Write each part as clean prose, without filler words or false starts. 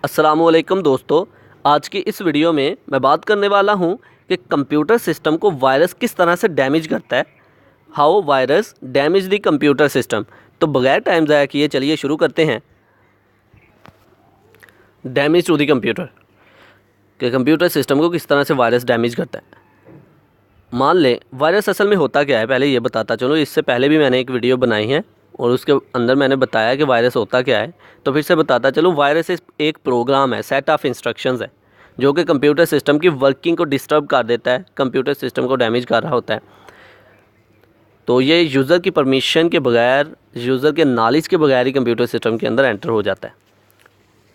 अस्सलामुअलैकुम दोस्तों, आज की इस वीडियो में मैं बात करने वाला हूं कि कंप्यूटर सिस्टम को वायरस किस तरह से डैमेज करता है। How virus damage the computer system. तो बगैर टाइम ज़ाया किए चलिए शुरू करते हैं। डैमेज टू द कंप्यूटर कि कंप्यूटर सिस्टम को किस तरह से वायरस डैमेज करता है। मान लें वायरस असल में होता क्या है, पहले ये बताता चलो। इससे पहले भी मैंने एक वीडियो बनाई है और उसके अंदर मैंने बताया कि वायरस होता क्या है, तो फिर से बताता चलूँ। वायरस एक प्रोग्राम है, सेट ऑफ इंस्ट्रक्शंस है जो कि कंप्यूटर सिस्टम की वर्किंग को डिस्टर्ब कर देता है, कंप्यूटर सिस्टम को डैमेज कर रहा होता है। तो ये यूज़र की परमिशन के बगैर, यूज़र के नॉलेज के बगैर ही कंप्यूटर सिस्टम के अंदर एंटर हो जाता है।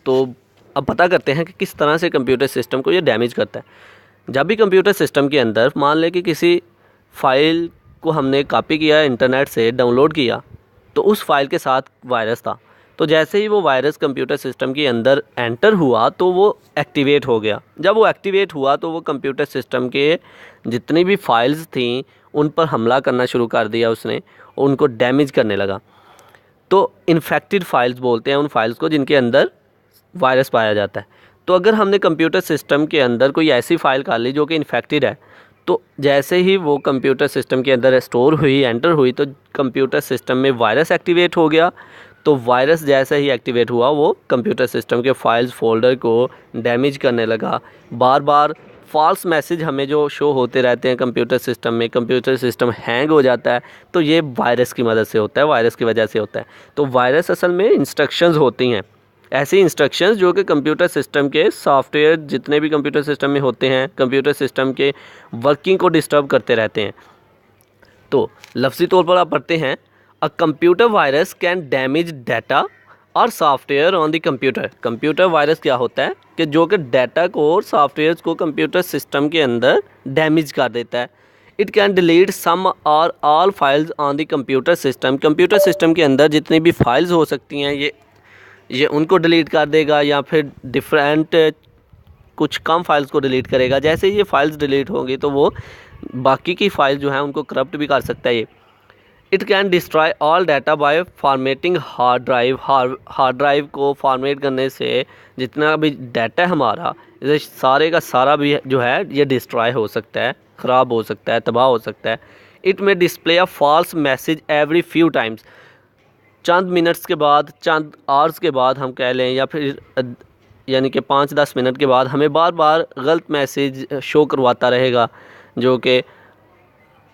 तो अब पता करते हैं कि किस तरह से कंप्यूटर सिस्टम को ये डैमेज करता है। जब भी कंप्यूटर सिस्टम के अंदर मान लें कि किसी फ़ाइल को हमने कॉपी किया, इंटरनेट से डाउनलोड किया, तो उस फाइल के साथ वायरस था। तो जैसे ही वो वायरस कंप्यूटर सिस्टम के अंदर एंटर हुआ तो वो एक्टिवेट हो गया। जब वो एक्टिवेट हुआ तो वो कंप्यूटर सिस्टम के जितनी भी फाइल्स थी उन पर हमला करना शुरू कर दिया उसने, उनको डैमेज करने लगा। तो इन्फेक्टेड फाइल्स बोलते हैं उन फाइल्स को जिनके अंदर वायरस पाया जाता है। तो अगर हमने कंप्यूटर सिस्टम के अंदर कोई ऐसी फ़ाइल कर ली जो कि इन्फेक्टेड है, तो जैसे ही वो कंप्यूटर सिस्टम के अंदर स्टोर हुई, एंटर हुई, तो कंप्यूटर सिस्टम में वायरस एक्टिवेट हो गया। तो वायरस जैसे ही एक्टिवेट हुआ वो कंप्यूटर सिस्टम के फाइल्स फोल्डर को डैमेज करने लगा। बार बार फॉल्स मैसेज हमें जो शो होते रहते हैं कंप्यूटर सिस्टम में, कंप्यूटर सिस्टम हैंग हो जाता है, तो ये वायरस की मदद से होता है, वायरस की वजह से होता है। तो वायरस असल में इंस्ट्रक्शंस होती हैं, ऐसी इंस्ट्रक्शंस जो कि कंप्यूटर सिस्टम के सॉफ्टवेयर जितने भी कंप्यूटर सिस्टम में होते हैं, कंप्यूटर सिस्टम के वर्किंग को डिस्टर्ब करते रहते हैं। तो लफ्ज़ी तौर पर आप पढ़ते हैं, a computer virus can damage data और software on the computer. Computer virus क्या होता है कि जो कि डाटा को और सॉफ्टवेयर को कंप्यूटर सिस्टम के अंदर डैमेज कर देता है। इट कैन डिलीट सम और all files on the computer system. Computer system के अंदर जितनी भी फाइल्स हो सकती हैं ये उनको डिलीट कर देगा, या फिर डिफरेंट कुछ कम फाइल्स को डिलीट करेगा। जैसे ही ये फाइल्स डिलीट होंगी तो वो बाकी की फाइल जो है उनको करप्ट भी कर सकता है ये। It can destroy all data by formatting hard drive. Hard drive को फॉर्मेट करने से जितना भी डाटा है हमारा, ये सारे का सारा भी जो है ये डिस्ट्रॉय हो सकता है, ख़राब हो सकता है, तबाह हो सकता है। It may display a false message every few times. चंद मिनट्स के बाद, चंद आवर्स के बाद हम कह लें, या फिर यानी कि 5-10 मिनट के बाद हमें बार बार गलत मैसेज शो करवाता रहेगा जो कि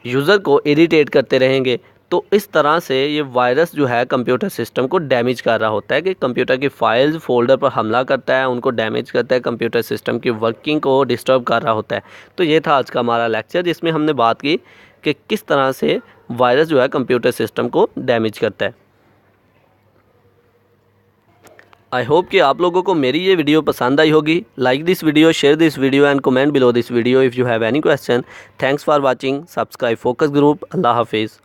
यूज़र को इरिटेट करते रहेंगे। तो इस तरह से ये वायरस जो है कंप्यूटर सिस्टम को डैमेज कर रहा होता है कि कंप्यूटर की फाइल्स फोल्डर पर हमला करता है, उनको डैमेज करता है, कंप्यूटर सिस्टम की वर्किंग को डिस्टर्ब कर रहा होता है। तो ये था आज का हमारा लेक्चर जिसमें हमने बात की कि किस तरह से वायरस जो है कंप्यूटर सिस्टम को डैमेज करता है। आई होप कि आप लोगों को मेरी ये वीडियो पसंद आई होगी। Like this video, share this video and comment below this video if you have any question. Thanks for watching. Subscribe focus group. अल्लाह हाफिज़।